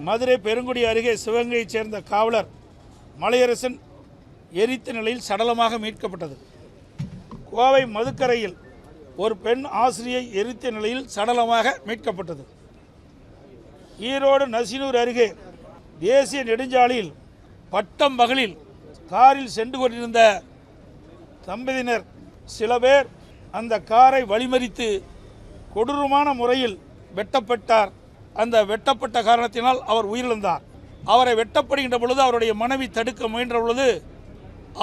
மதுரை பெருங்குடி அருகே சிவகங்கையைச் சேர்ந்த காவலர் மலையரசன் எரித்த நிலையில் சடலமாக மீட்கப்பட்டது. கோவை மதுக்கரையில் ஒரு பெண் ஆசிரியை எரித்த நிலையில் சடலமாக மீட்கப்பட்டது. ஈரோடு நசினூர் அருகே தேசிய நெடுஞ்சாலையில் பட்டம் பகலில் காரில் சென்று கொண்டிருந்த தம்பதியினர் சில பேர் அந்த காரை வழிமறித்து கொடூரமான முறையில் வெட்டப்பட்டார். அந்த வெட்டப்பட்ட காரணத்தினால் அவர் உயிரிழந்தார். அவரை வெட்டப்படுகின்ற பொழுது அவருடைய மனைவி தடுக்க முயன்ற பொழுது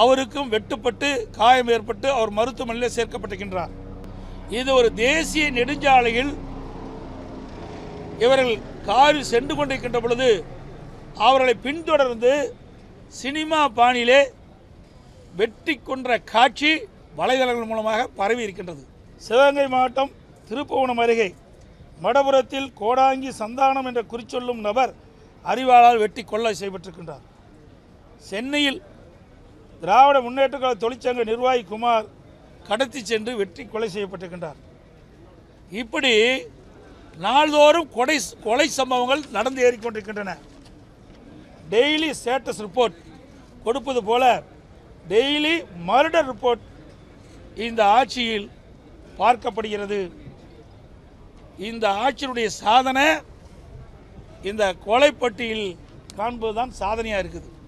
அவருக்கும் வெட்டுப்பட்டு காயம் ஏற்பட்டு அவர் மருத்துவமனையில் சேர்க்கப்பட்டிருக்கின்றார். இது ஒரு தேசிய நெடுஞ்சாலையில் இவர்கள் காரில் சென்று கொண்டிருக்கின்ற பொழுது அவர்களை பின்தொடர்ந்து சினிமா பாணியிலே வெட்டி கொன்ற காட்சி வலைதளங்கள் மூலமாக பரவி இருக்கின்றது. சிவகங்கை மாவட்டம் திருப்புவனம் அருகே மடபுரத்தில் கோடாங்கி சந்தானம் என்ற குறிச்சொல்லும் நபர் அறிவாளால் வெட்டி கொலை செய்யப்பட்டிருக்கின்றார். சென்னையில் திராவிட முன்னேற்ற கழக தொழிற்சங்க நிர்வாகி குமார் கடத்தி சென்று வெட்டி கொலை செய்யப்பட்டிருக்கின்றார். இப்படி நாள்தோறும் கொலை சம்பவங்கள் நடந்து ஏறிக்கொண்டிருக்கின்றன. டெய்லி ஸ்டேட்டஸ் ரிப்போர்ட் கொடுப்பது போல டெய்லி மர்டர் ரிப்போர்ட் இந்த ஆட்சியில் பார்க்கப்படுகிறது. இந்த ஆட்சியினுடைய சாதனை இந்த கொலைப்பட்டியல் காண்பதுதான் சாதனையாக இருக்குது.